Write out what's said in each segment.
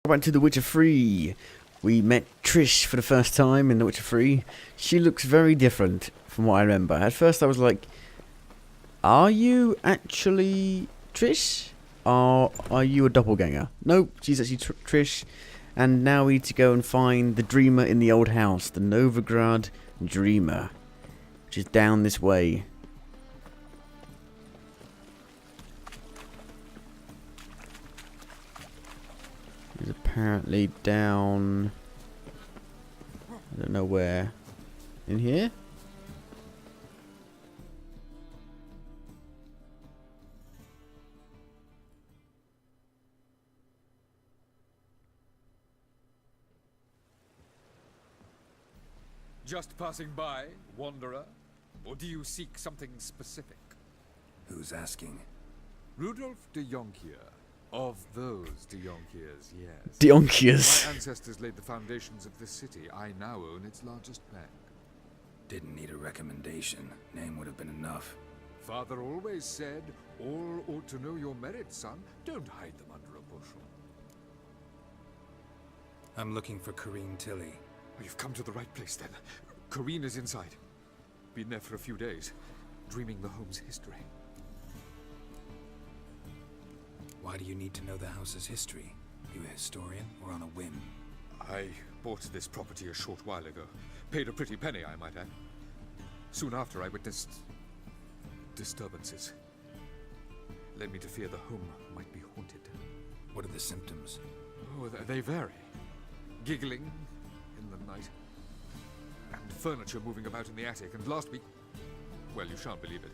welcome back to The Witcher 3. We met Trish for the first time in The Witcher 3. She looks very different from what I remember. At first I was like, are you actually Trish? Or are you a doppelganger? Nope, she's actually Trish. And now we need to go and find the dreamer in the old house. The Novigrad dreamer. Which is down this way. He's apparently down... I don't know where. In here? Just passing by, wanderer? Or do you seek something specific? Who's asking? Rudolf de Jonkier. Of those de Jonkiers, yes. The Onkiers. My ancestors laid the foundations of this city. I now own its largest bank. Didn't need a recommendation. Name would have been enough. Father always said, all ought to know your merits, son. Don't hide them under a bushel. I'm looking for Corrine Tilly. Oh, you've come to the right place, then. Corrine is inside. Been there for a few days, dreaming the home's history. Why do you need to know the house's history? You a historian or on a whim? I bought this property a short while ago. Paid a pretty penny, I might add. Soon after, I witnessed disturbances. Led me to fear the home might be haunted. What are the symptoms? Oh, they vary. Giggling in the night. And furniture moving about in the attic. And last week, well, you shan't believe it,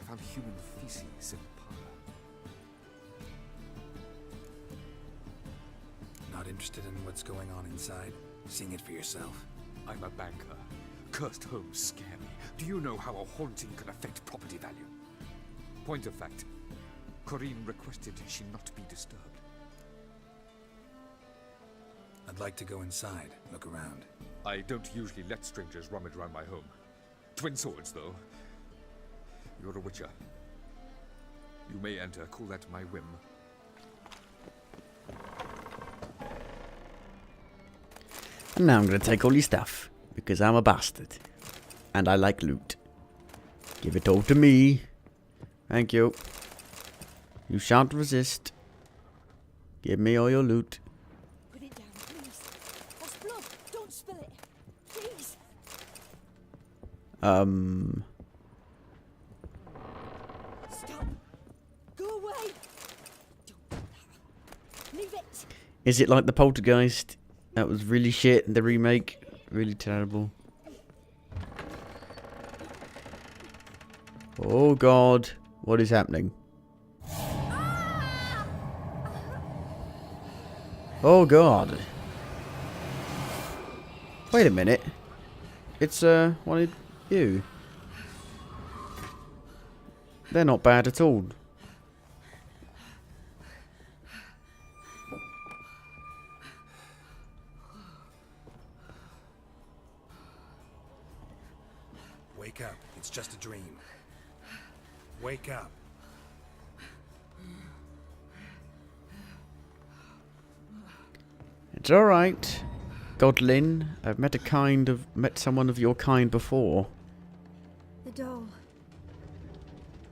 I found human feces in the parlor. Not interested in what's going on inside? Seeing it for yourself. I'm a banker. Cursed homes scare me. Do you know how a haunting can affect property value? Point of fact, Corrine requested she not be disturbed. I'd like to go inside, look around. I don't usually let strangers rummage around my home. Twin swords, though. You're a witcher. You may enter, call that my whim. And now I'm going to take all your stuff. Because I'm a bastard. And I like loot. Give it all to me. Thank you. You shan't resist. Give me all your loot. Put it down, please. That's blood. Don't spill it. Please. Stop. Go away. Don't. Leave it. Is it like the Poltergeist? That was really shit. The remake. Really terrible. Oh god. What is happening? Oh god. Wait a minute. It's one of you. They're not bad at all. Wake up. It's just a dream. Wake up. It's alright. Godlin. I've met someone of your kind before. The doll.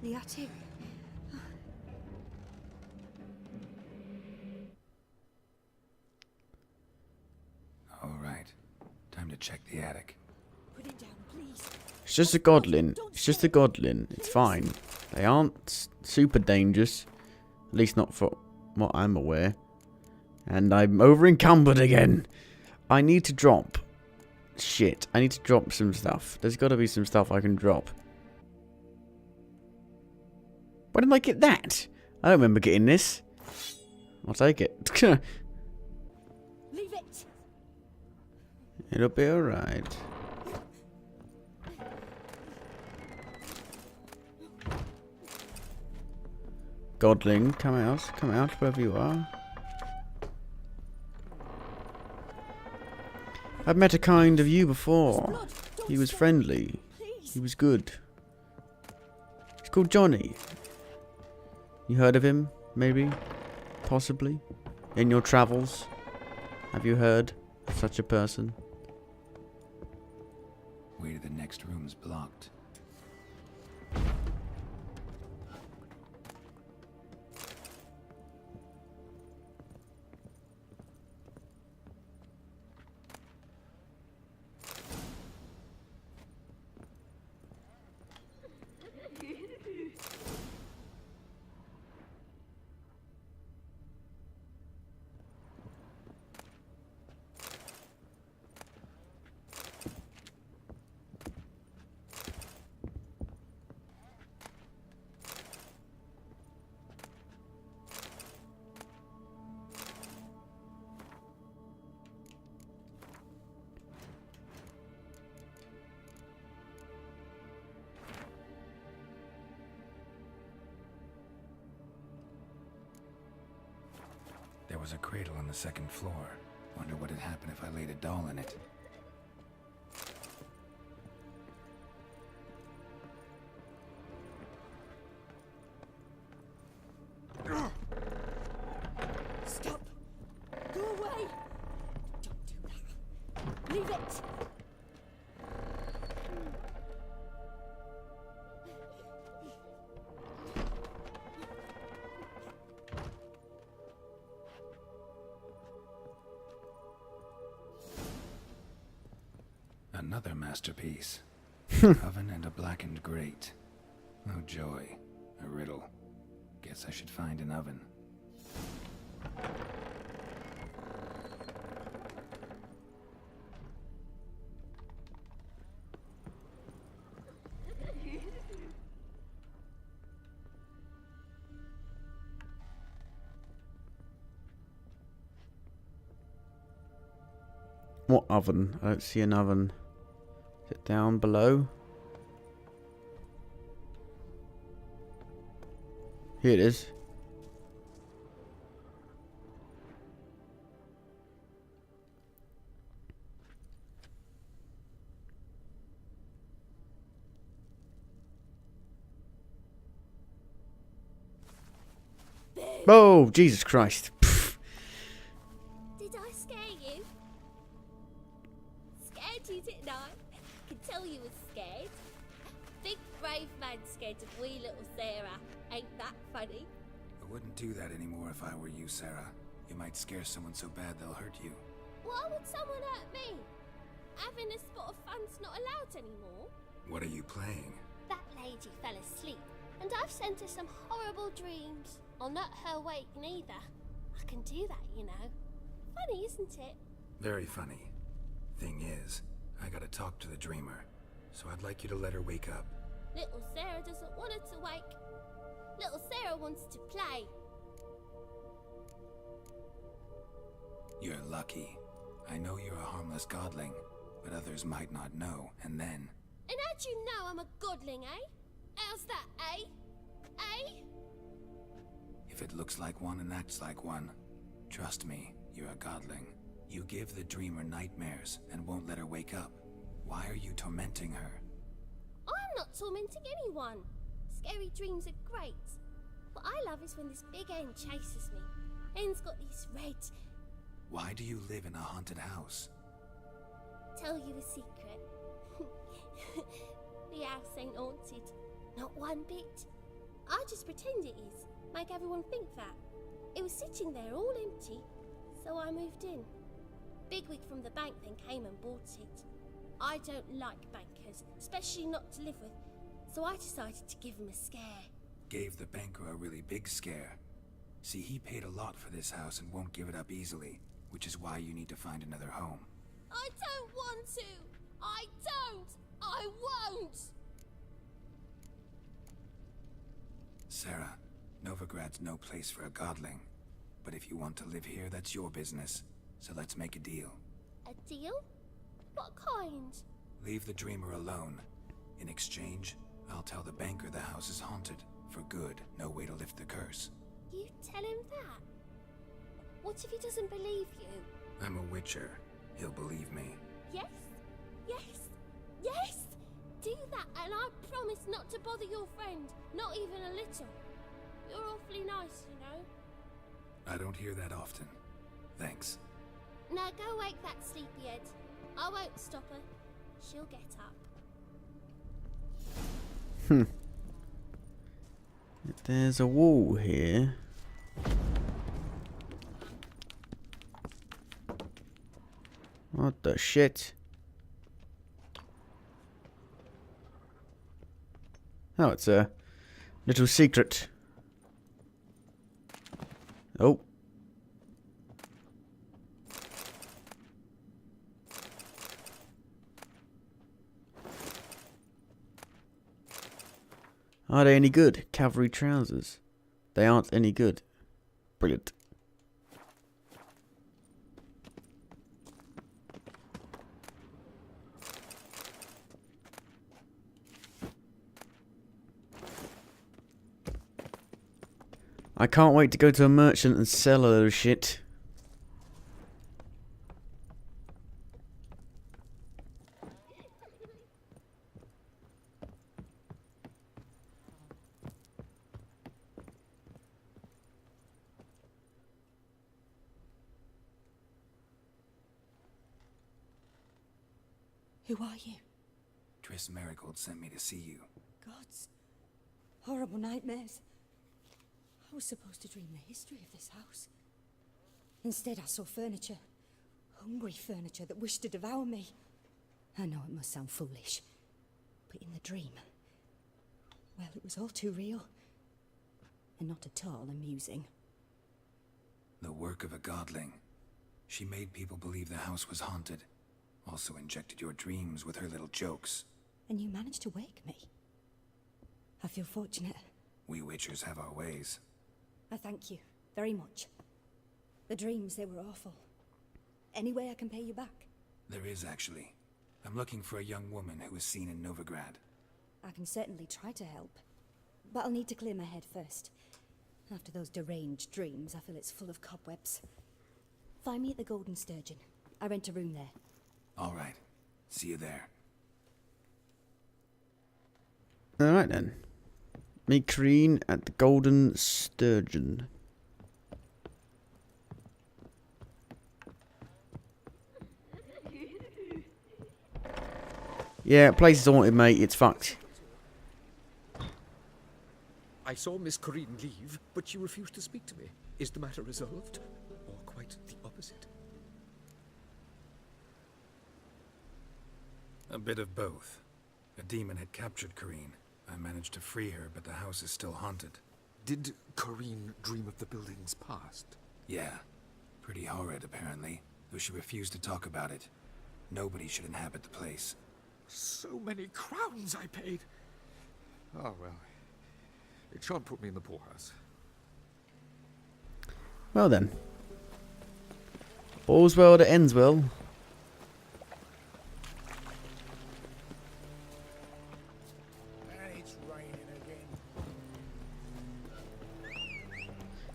The attic. All right. Time to check the attic. Put it down, please. It's just a godlin. It's just a godlin. It's fine. They aren't super dangerous. At least not for what I'm aware. And I'm over encumbered again. I need to drop shit. I need to drop some stuff. There's got to be some stuff I can drop. Why didn't I get that? I don't remember getting this. I'll take it. Leave it. It'll be alright. Godling, come out, wherever you are. I've met a kind of you before. He was friendly. He was good. He's called Johnny. You heard of him? Maybe? Possibly? in your travels? Have you heard of such a person? Way to the next room's blocked. There was a cradle on the second floor. Wonder what'd happen if I laid a doll in it. Stop! Go away! Don't do that. Leave it! Another masterpiece. Oven and a blackened grate. Oh joy. A riddle. Guess I should find an oven. What oven? I don't see an oven. Is it down below? Here it is. Oh, Jesus Christ. Did I scare you? Scared you, didn't I? I can tell you were scared. Big brave man scared of wee little Sarah. Ain't that funny? I wouldn't do that anymore if I were you, Sarah. You might scare someone so bad they'll hurt you. Why would someone hurt me? Having a spot of fun's not allowed anymore. What are you playing? That lady fell asleep, and I've sent her some horrible dreams. I'll not her wake neither. I can do that, you know. Funny, isn't it? Very funny. Thing is, I gotta talk to the dreamer, so I'd like you to let her wake up. Little Sarah doesn't want her to wake. Little Sarah wants to play. You're lucky. I know you're a harmless godling, but others might not know, and then... And how'd you know I'm a godling, eh? How's that, eh? Eh? If it looks like one and acts like one, trust me, you're a godling. You give the dreamer nightmares and won't let her wake up. Why are you tormenting her? I'm not tormenting anyone. Scary dreams are great. What I love is when this big hen chases me. Hen's got these red... Why do you live in a haunted house? Tell you a secret. The house ain't haunted. Not one bit. I just pretend it is. Make everyone think that. It was sitting there all empty, so I moved in. Bigwig from the bank then came and bought it. I don't like bankers, especially not to live with, so I decided to give him a scare. Gave the banker a really big scare. See, he paid a lot for this house and won't give it up easily, which is why you need to find another home. I don't want to! I don't! I won't! Sarah, Novigrad's no place for a godling. But if you want to live here, that's your business. So let's make a deal. A deal? What kind? Leave the dreamer alone. In exchange, I'll tell the banker the house is haunted. For good, no way to lift the curse. You tell him that? What if he doesn't believe you? I'm a witcher. He'll believe me. Yes? Yes? Yes! Do that and I promise not to bother your friend. Not even a little. You're awfully nice, you know. I don't hear that often. Now go wake that sleepyhead. I won't stop her. She'll get up. There's a wall here. What the shit? Oh, it's a little secret. Oh. Are they any good? Cavalry trousers. They aren't any good. Brilliant. I can't wait to go to a merchant and sell a load of shit. Who are you? Triss Marigold sent me to see you. Gods. Horrible nightmares. I was supposed to dream the history of this house. Instead, I saw furniture. Hungry furniture that wished to devour me. I know it must sound foolish, but in the dream, well, it was all too real. And not at all amusing. The work of a godling. She made people believe the house was haunted. Also injected your dreams with her little jokes. And you managed to wake me. I feel fortunate. We witchers have our ways. I thank you very much. The dreams, they were awful. Any way I can pay you back? There is, actually. I'm looking for a young woman who was seen in Novigrad. I can certainly try to help. But I'll need to clear my head first. After those deranged dreams, I feel it's full of cobwebs. Find me at the Golden Sturgeon. I rent a room there. All right. See you there. Alright then. Meet Ciri at the Golden Sturgeon. Yeah, place is haunted, mate. It's fucked. I saw Miss Corrine leave, but she refused to speak to me. Is the matter resolved? Or quite the opposite? A bit of both. A demon had captured Corrine. I managed to free her, but the house is still haunted. Did Corrine dream of the building's past? Yeah. Pretty horrid, apparently. Though she refused to talk about it. Nobody should inhabit the place. So many crowns I paid. Oh, well. It shan't put me in the poorhouse. Well then. All's well that ends well.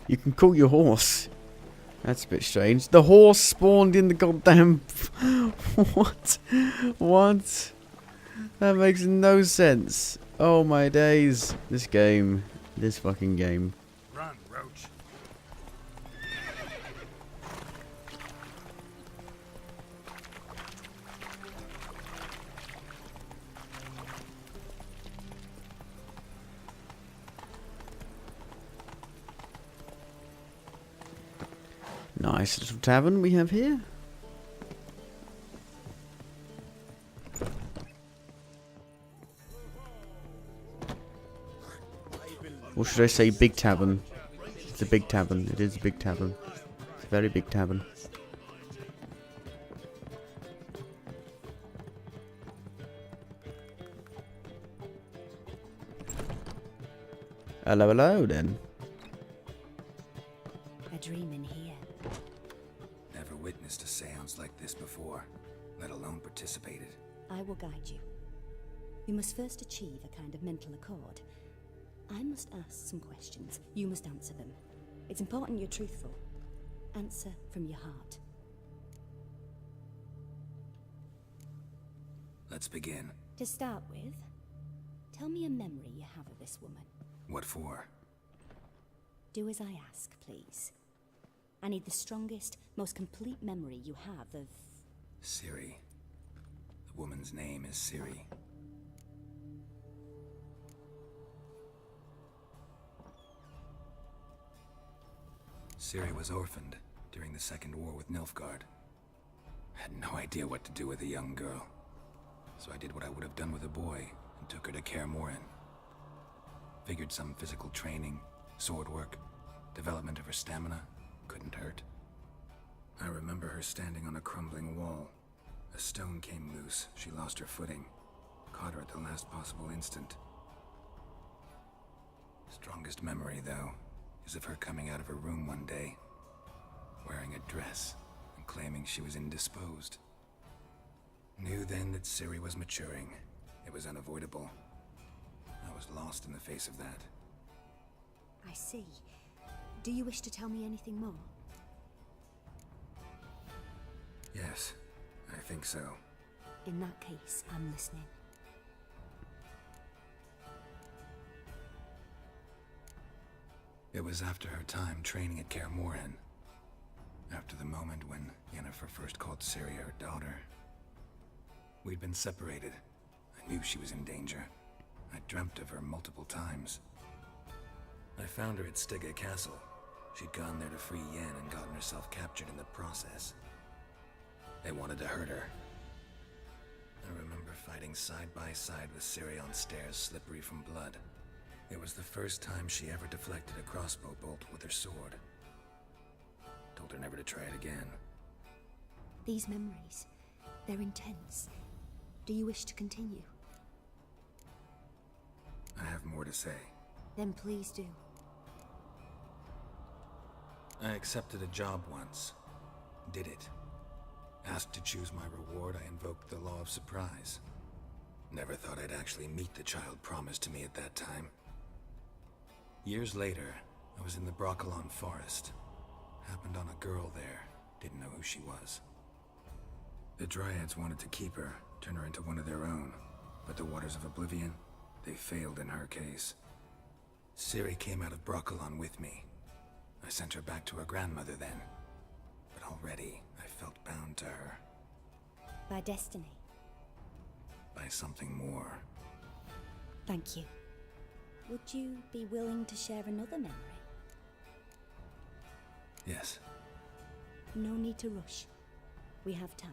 You can call your horse. That's a bit strange. The horse spawned in the goddamn... What? What? That makes no sense. Oh my days. This game. This fucking game. Run, Roach. Nice little tavern we have here. Or should I say big tavern? It's a big tavern. It is a big tavern. It's a very big tavern. Hello, hello then. A dream in here. Never witnessed a seance like this before, let alone participated. I will guide you. You must first achieve a kind of mental accord. I must ask some questions. You must answer them. It's important you're truthful. Answer from your heart. Let's begin. To start with, tell me a memory you have of this woman. What for? Do as I ask, please. I need the strongest, most complete memory you have of... Ciri. The woman's name is Ciri. Ciri was orphaned during the Second War with Nilfgaard. Had no idea what to do with a young girl. So I did what I would have done with a boy and took her to Kaer Morhen. Figured some physical training, sword work, development of her stamina couldn't hurt. I remember her standing on a crumbling wall. A stone came loose, she lost her footing. Caught her at the last possible instant. Strongest memory, though, is of her coming out of her room one day, wearing a dress and claiming she was indisposed. Knew then that Ciri was maturing. It was unavoidable. I was lost in the face of that. I see. Do you wish to tell me anything more? Yes, I think so. In that case, I'm listening. It was after her time training at Kaer Morhen. After the moment when Yennefer first called Ciri her daughter. We'd been separated. I knew she was in danger. I dreamt of her multiple times. I found her at Stygga Castle. She'd gone there to free Yen and gotten herself captured in the process. They wanted to hurt her. I remember fighting side by side with Ciri on stairs slippery from blood. It was the first time she ever deflected a crossbow bolt with her sword. Told her never to try it again. These memories, they're intense. Do you wish to continue? I have more to say. Then please do. I accepted a job once. Did it. Asked to choose my reward, I invoked the law of surprise. Never thought I'd actually meet the child promised to me at that time. Years later, I was in the Broccolon forest. Happened on a girl there. Didn't know who she was. The Dryads wanted to keep her, turn her into one of their own. But the Waters of Oblivion, they failed in her case. Ciri came out of Broccolon with me. I sent her back to her grandmother then. But already, I felt bound to her. By destiny. By something more. Thank you. Would you be willing to share another memory? Yes. No need to rush. We have time.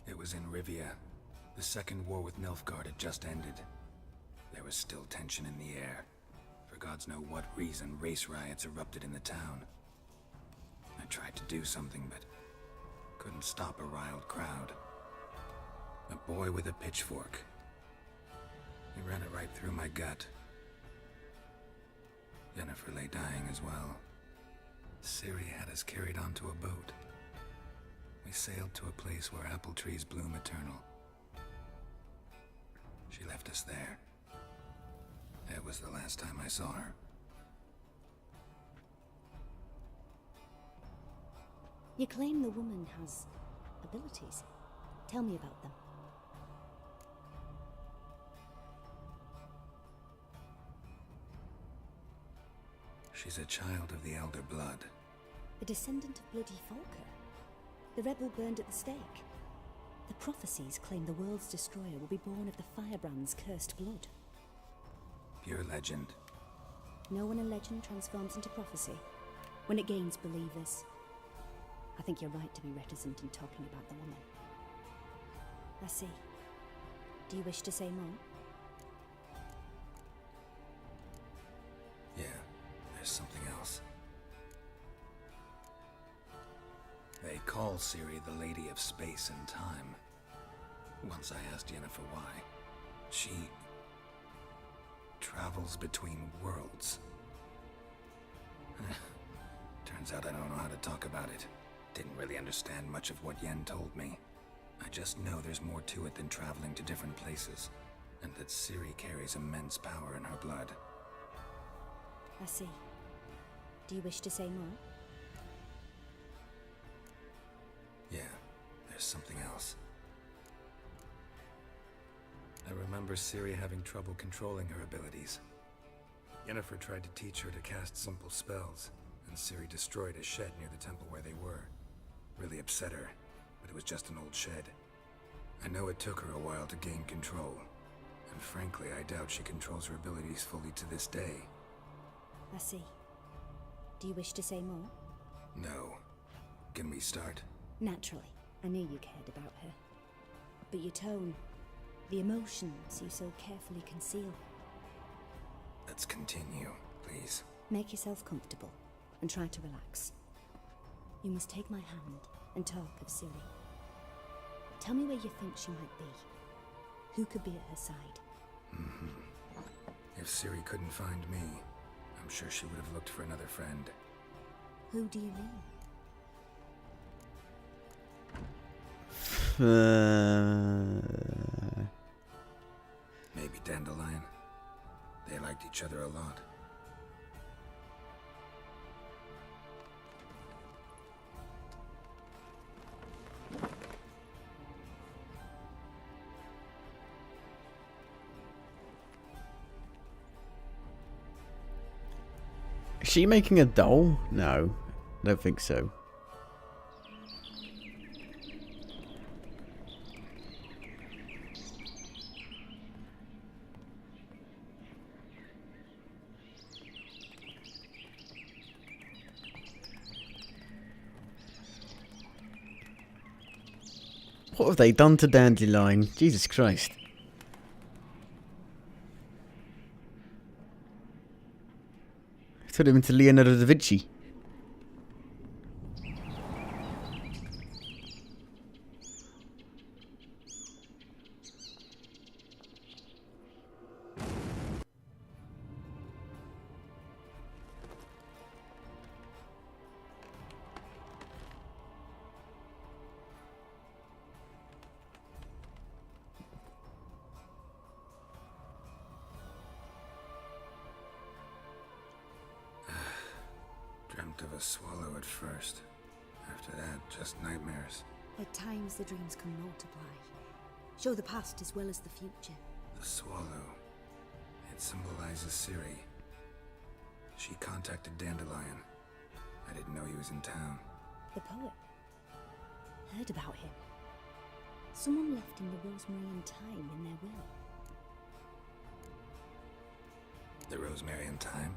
It was in Rivia. The Second War with Nilfgaard had just ended. There was still tension in the air. For gods know what reason, race riots erupted in the town. I tried to do something, but couldn't stop a riled crowd. A boy with a pitchfork. He ran it right through my gut. Yennefer lay dying as well. Ciri had us carried onto a boat. We sailed to a place where apple trees bloom eternal. She left us there. It was the last time I saw her. You claim the woman has abilities. Tell me about them. She's a child of the Elder Blood. A descendant of Bloody Falker. The rebel burned at the stake. The prophecies claim the world's destroyer will be born of the Firebrand's cursed blood. Pure legend. Know when a legend transforms into prophecy? When it gains believers. I think you're right to be reticent in talking about the woman. I see. Do you wish to say more? Yeah, there's something else. They call Ciri the Lady of Space and Time. Once I asked Yennefer why. She travels between worlds. Turns out I don't know how to talk about it. Didn't really understand much of what Yen told me. I just know there's more to it than traveling to different places, and that Ciri carries immense power in her blood. I see. Do you wish to say more? Yeah, there's something else. I remember Ciri having trouble controlling her abilities. Yennefer tried to teach her to cast simple spells, and Ciri destroyed a shed near the temple where they were. Really upset her, but it was just an old shed. I know it took her a while to gain control, and frankly, I doubt she controls her abilities fully to this day. I see. Do you wish to say more? No. Can we start? Naturally. I knew you cared about her. But your tone, the emotions you so carefully conceal. Let's continue, please. Make yourself comfortable and try to relax. You must take my hand and talk of Ciri. Tell me where you think she might be. Who could be at her side? If Ciri couldn't find me, I'm sure she would have looked for another friend. Who do you mean? Maybe Dandelion. They liked each other a lot. Is she making a doll? No, I don't think so. What have they done to Dandelion? Jesus Christ. Turned him into Leonardo da Vinci. Dreamt of a swallow at first. After that, just nightmares. At times the dreams can multiply. Show the past as well as the future. The swallow. It symbolizes Ciri. She contacted Dandelion. I didn't know he was in town. The poet. Heard about him. Someone left him the Rosemary Time in their will. The Rosemary Time?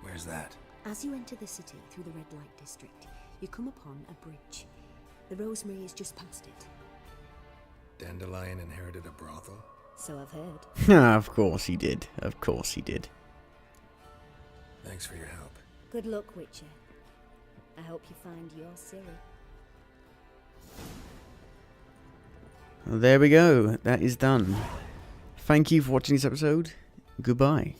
Where's that? As you enter the city through the red light district, you come upon a bridge. The Rosemary is just past it. Dandelion inherited a brothel? So I've heard. Ah, of course he did. Of course he did. Thanks for your help. Good luck, Witcher. I hope you find your Ciri. There we go. That is done. Thank you for watching this episode. Goodbye.